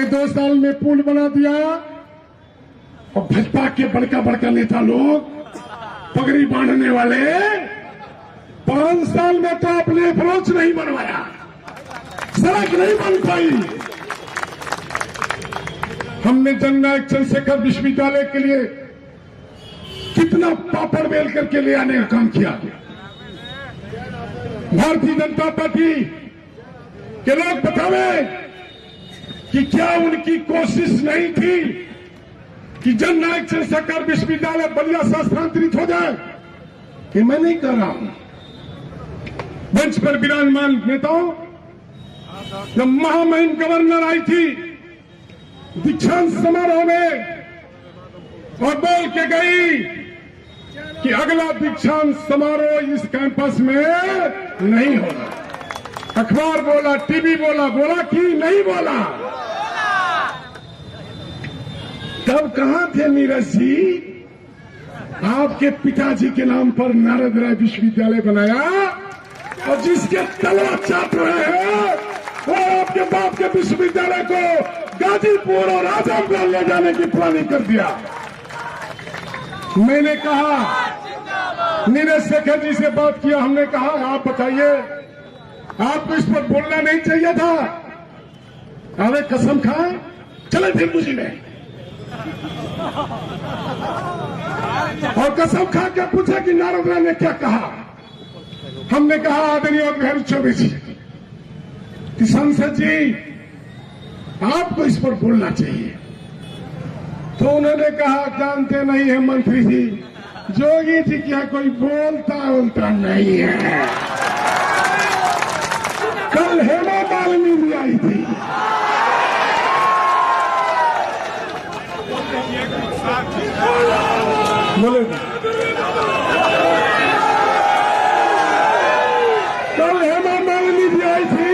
2 साल में पुल बना दिया और भाजपा के बड़का बड़का नेता लोग पगड़ी बांधने वाले 5 साल में तो अपने अप्रोच नहीं बनवाया, सड़क नहीं बन पाई। हमने जननायक चंद्रशेखर विश्वविद्यालय के लिए कितना पापड़ बेल करके ले आने का काम किया। भारतीय जनता पार्टी के लोग बतावे कि क्या उनकी कोशिश नहीं थी कि जननायक चंद्रशेखर विश्वविद्यालय बलिया से स्थानांतरित हो जाए? कि मैं नहीं कर रहा हूं। मंच पर विराजमान नेताओं, जब महामहिम गवर्नर आई थी दीक्षांत समारोह में और बोल के गई कि अगला दीक्षांत समारोह इस कैंपस में नहीं होगा। अखबार बोला, टीवी बोला, बोला कि नहीं बोला? तब कहां थे नीरज जी? आपके पिताजी के नाम पर नारद राय विश्वविद्यालय बनाया और जिसके तलवा चाट रहे हैं वो आपके बाप के विश्वविद्यालय को गाजीपुर और आजमगढ़ ले जाने की प्लानिंग कर दिया। मैंने कहा, नीरज शेखर जी से बात किया, हमने कहा आप बताइए, आपको इस पर बोलना नहीं चाहिए था? अरे कसम खाए, चले फिर मुझे में और कसम खा के पूछा कि नारद राय ने क्या कहा। हमने कहा आदरणीय बिहारी चौबे जी, सांसद जी आपको इस पर बोलना चाहिए। तो उन्होंने कहा जानते नहीं है मंत्री जी, जोगी जी क्या कोई बोलता नहीं है। कल हेमा मालिनी भी आई थी। बोले कल हेमा मालिनी भी आई थी,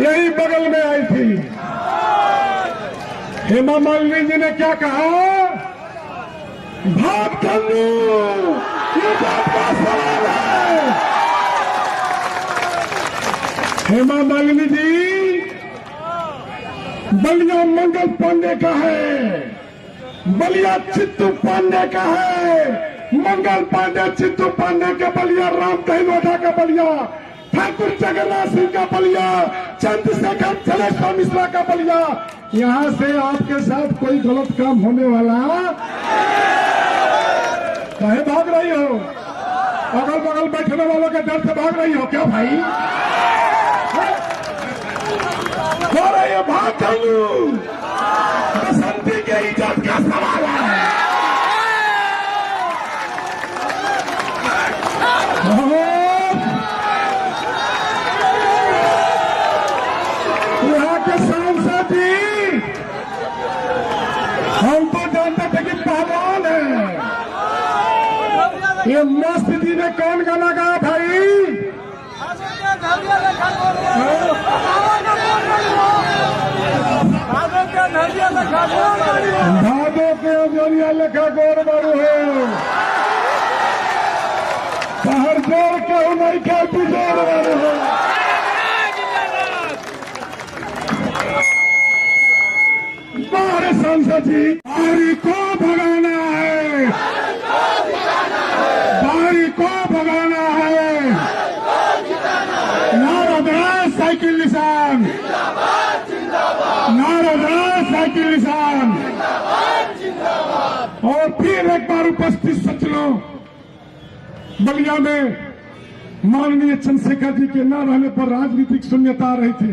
यही बगल में आई थी। हेमा मालिनी जी ने क्या कहा? भाग खंडू, ये बात का सवाल है। हेमा मालिनी जी बलिया मंगल पांडे का है, बलिया चित्तू पांडे का है। मंगल पांडे चित्तू पांडे के बलिया, राम दहिलोधा का बलिया, ठाकुर जगन्नाथ सिंह का बलिया, चंद्रशेखर चलेश्वर मिश्रा का बलिया। यहां से आपके साथ कोई गलत काम होने वाला काहे भाग रही हो? अगल बगल बैठने वालों के डर से भाग रही हो क्या भाई? हो रही है भाग चलू, बसंती के इज्जत का सवाल है। यहाँ के सांसद जी हम तो जानते थे कि पहलवान है। ये मस्त जी ने कौन गाना गाया भाई? भादो के अजरिया लेखा गोर बारू हो, बाहर जोर के नहीं के बिजोर बारू हो। बाहर सांसद जी, बाहरी को भगाना है, बाहरी को भगाना है। नारद राय साइकिल निशान, नारद राय साइकिल निशान। और फिर एक बार उपस्थित सज्जनों, बलिया में माननीय चंद्रशेखर जी के न रहने पर राजनीतिक शून्यता आ रही थी।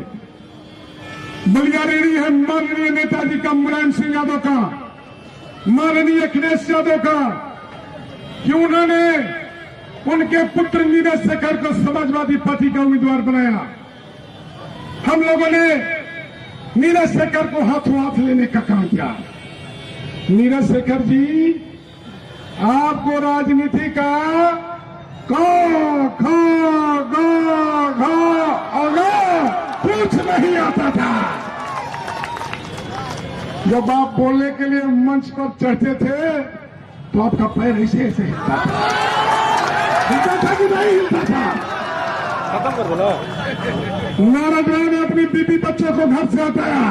बलिया ऋणी है माननीय नेताजी का, मुलायम सिंह यादव का, माननीय अखिलेश यादव का, कि उन्होंने उनके पुत्र नीरज शेखर को समाजवादी पार्टी का उम्मीदवार बनाया। हम लोगों ने नीरज शेखर को हाथों हाथ लेने का काम किया। नीरज शेखर जी, आपको राजनीति का कुछ नहीं आता था। जब आप बोलने के लिए मंच पर चढ़ते थे तो आपका पैर ऐसे ऐसे हिलता था कि नहीं हिलता था? खत्म कर बोला। नारद राय ने अपनी बीबी बच्चों को घर से हटाया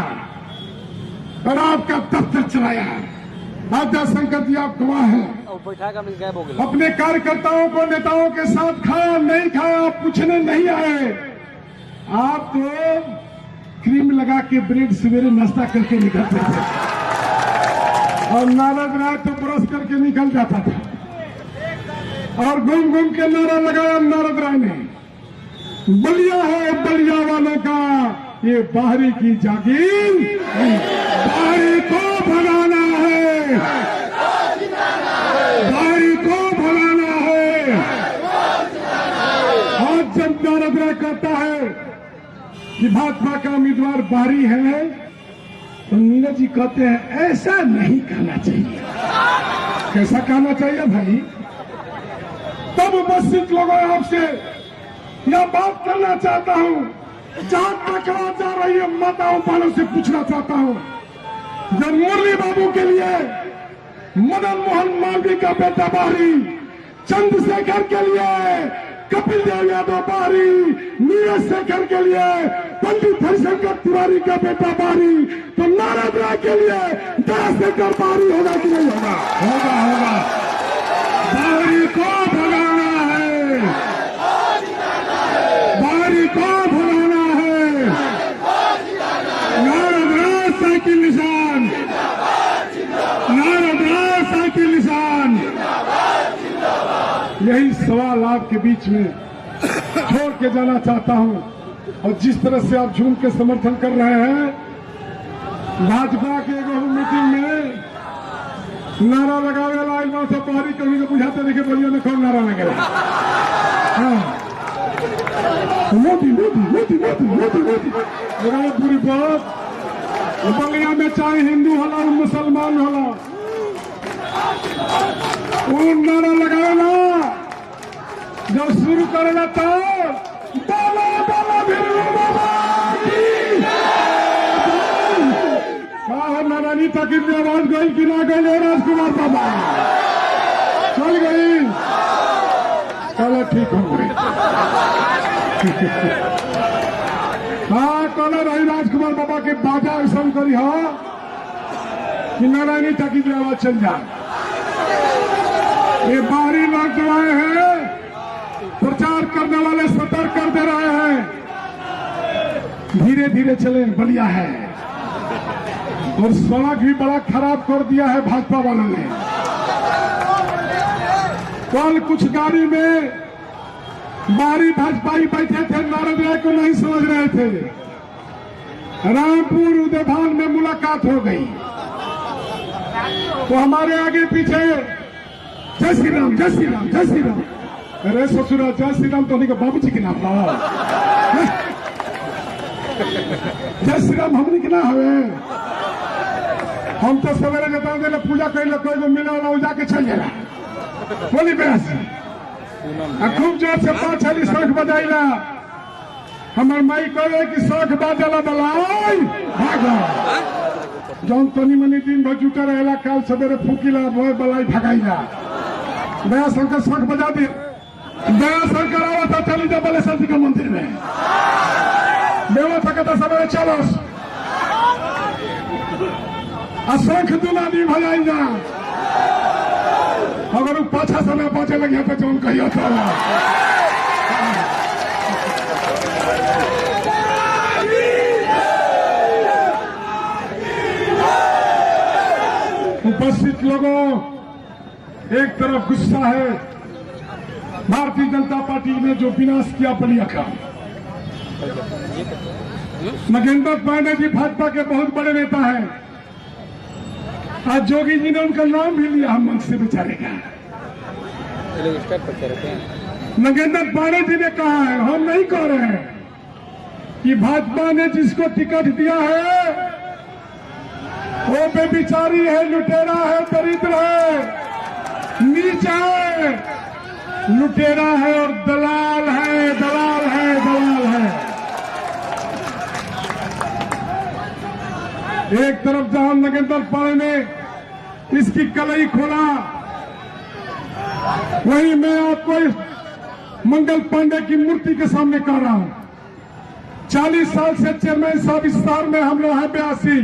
और आपका दफ्तर चलाया। आद्या शंकर जी आप गवाह हैं। अपने कार्यकर्ताओं को नेताओं के साथ खाया नहीं खाया आप पूछने नहीं आए। आप तो क्रीम लगा के ब्रेड सवेरे नाश्ता करके निकलते थे और नारद राय तो ब्रश करके निकल जाता था और घूम घूम के नारा लगाया नारद राय ने, बलिया है बलिया वालों का ये बाहरी की जागीर, बाहरी को भगाना है, बाहरी को भगाना है। आज जब नारद राय कहता है कि भाजपा का उम्मीदवार बाहरी है तो नीरज जी कहते हैं ऐसा नहीं कहना चाहिए। कैसा कहना चाहिए भाई? तब उपस्थित लोगों आपसे यह बात करना चाहता हूं, जहां टकरा जा रही है माताओं बहनों से पूछना चाहता हूं, जब मुरली बाबू के लिए मदन मोहन मालवीय का बेटा बाहरी, चंद्रशेखर के लिए कपिल देव यादव बाहरी, नीरज शेखर के लिए पंडित हरिशंकर तिवारी का बेटा बाहरी, तो नारद राय के लिए दयाशंकर बाहरी होगा कि नहीं होगा? होगा होगा। बाहरी को भगाना है, बाहरी को भगाना है। नारद राय साइकिल निशान, नारद राय साइकिल निशान। यही सवाल आपके बीच में छोड़ के जाना चाहता हूं। और जिस तरह से आप झूम के समर्थन कर रहे हैं, भाजपा के एगो मीटिंग में नारा लगावे लाइल से बाहरी कभी को बुझाते देखे बलिया में कौन नारा लगे। मोदी मोदी मोदी मोदी मोदी मोदी लगाए पूरी बात। बलिया में चाहे हिंदू होला मुसलमान होला, वो नारा लगावेला जब शुरू करेगा तो बाला बाला भीरू बाबा नारायणी तक आवाज गई कि ना गई? राजकुमार बाबा चल गई, चलो ठीक हो गई। हाँ कल रही राजकुमार बाबा के बाजा ऐसा करी हो कि नारायणी तक की आवाज चल जाए। ये बाहरी लोग जो आए हैं प्रचार करने वाले सतर्क कर दे रहे हैं, धीरे धीरे चले, बलिया है और सड़क भी बड़ा खराब कर दिया है भाजपा वालों ने। कल कुछ गाड़ी में बाहरी भाजपाई बैठे थे, नारद राय को नहीं समझ रहे थे। रामपुर उदयभान में मुलाकात हो गई तो हमारे आगे पीछे जय श्री राम जय श्री राम जय श्री राम। अरे ससुरा जय श्री राम तो नहीं का बाबू जी के नाम था। जय श्री राम हमने के ना हवे, हम तो सवेरे जता देना पूजा कर ले, कोई को मिला ना जाके चल जाएगा बोली बेस। खूब जोर से 5 छली शंख बजाइला, हमार माई कहे कि शंख बाजला बलाई भागो। जौन तनी मनी दिन भर जुटा रहेला, काल सवेरे फूकीला भोय बलाई भगाइला। दया शंकर शंख बजा दे, दया शंकर आवा था चली जा बलेश्वर जी के मंदिर में, बेवा थकता सवेरे चलो शंख दुलानी भजाई जा। अगर पाछा समय पाछे लगे तो जौन कहियो तो उपस्थित लोगों, एक तरफ गुस्सा है भारतीय जनता पार्टी ने जो विनाश किया बलिया का। नगेंद्र पांडे जी भाजपा के बहुत बड़े नेता हैं, आज जोगी जी ने उनका नाम भी लिया हम मंच से बेचारे का। नगेंद्र पांडे जी ने कहा है, हम नहीं कह रहे हैं, कि भाजपा ने जिसको टिकट दिया है वो बेबिचारी है, लुटेरा है, दरिद्र है, नीचा है, लुटेरा है और दलाल है, दलाल है, दलाल है। एक तरफ जहां नगेंद्र पांडे ने इसकी कलई खोला, वहीं मैं आपको मंगल पांडे की मूर्ति के सामने कह रहा हूं, 40 साल से चेयरमैन साहब विस्तार में हम लोग हैं 82।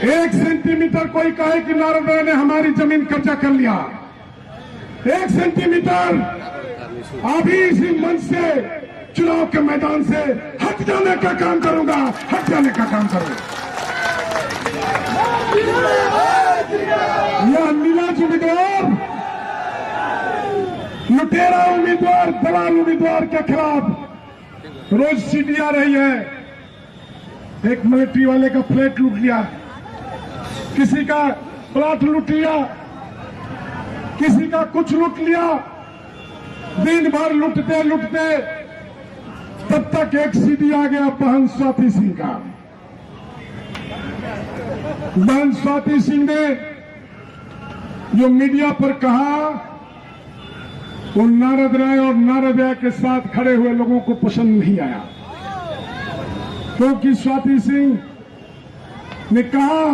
1 सेंटीमीटर कोई कहे कि नारद ने हमारी जमीन कब्जा कर लिया, 1 सेंटीमीटर अभी इसी मंच से, चुनाव के मैदान से हट जाने का काम करूंगा, हट जाने का काम करूंगा। यह नीलाज उम्मीदवार, लुटेरा उम्मीदवार, दलाल उम्मीदवार के खिलाफ रोज सीडी आ रही है। एक मिलिट्री वाले का फ्लैट लूट लिया, किसी का प्लाट लूट लिया, किसी का कुछ लूट लिया। दिन भर लूटते लूटते तब तक एक सीडी आ गया बहन स्वाति सिंह का। बहन स्वाति सिंह ने जो मीडिया पर कहा वो नारद राय और नारद राय के साथ खड़े हुए लोगों को पसंद नहीं आया, क्योंकि स्वाति सिंह ने कहा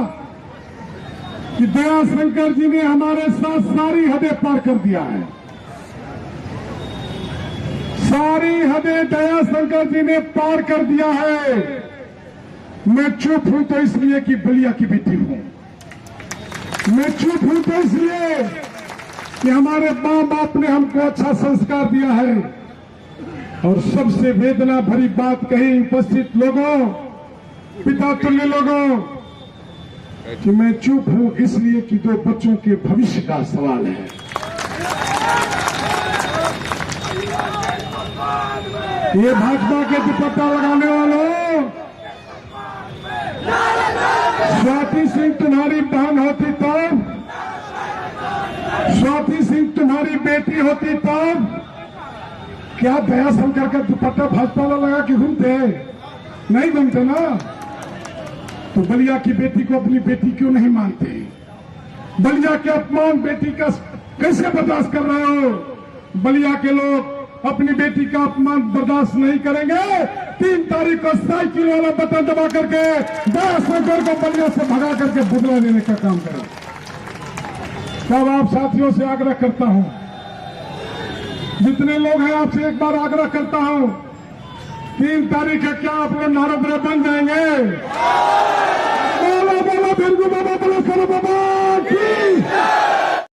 कि दयाशंकर जी ने हमारे साथ सारी हदें पार कर दिया है, सारी हदें दयाशंकर जी ने पार कर दिया है। मैं चुप हूं तो इसलिए कि बलिया की बेटी हूं, मैं चुप हूं तो इसलिए कि हमारे मां बाप ने हमको अच्छा संस्कार दिया है। और सबसे वेदना भरी बात कही उपस्थित लोगों, पिता तुल्य लोगों, कि मैं चुप हूं इसलिए कि 2 बच्चों के भविष्य का सवाल है। ये भाजपा के दुपट्टा लगाने वालों, स्वाति सिंह तुम्हारी बहन होती तब, स्वाति सिंह तुम्हारी बेटी होती तब क्या दयाशंकर का दुपट्टा भाजपा वाला लगा के घूमते? नहीं घूमते ना। तो बलिया की बेटी को अपनी बेटी क्यों नहीं मानते? बलिया के अपमान बेटी का कैसे बर्दाश्त कर रहे हो? बलिया के लोग अपनी बेटी का अपमान बर्दाश्त नहीं करेंगे। 3 तारीख को साइकिल वाला बटन दबा करके दयाशंकर को बलिया से भगा करके बदला लेने का काम करें। तब आप साथियों से आग्रह करता हूं, जितने लोग हैं आपसे एक बार आग्रह करता हूं, 3 तारीख है, क्या आप लोग नारद बन जाएंगे? बोलो बोलो भिरगु बाबा, बोलो करो बाबा।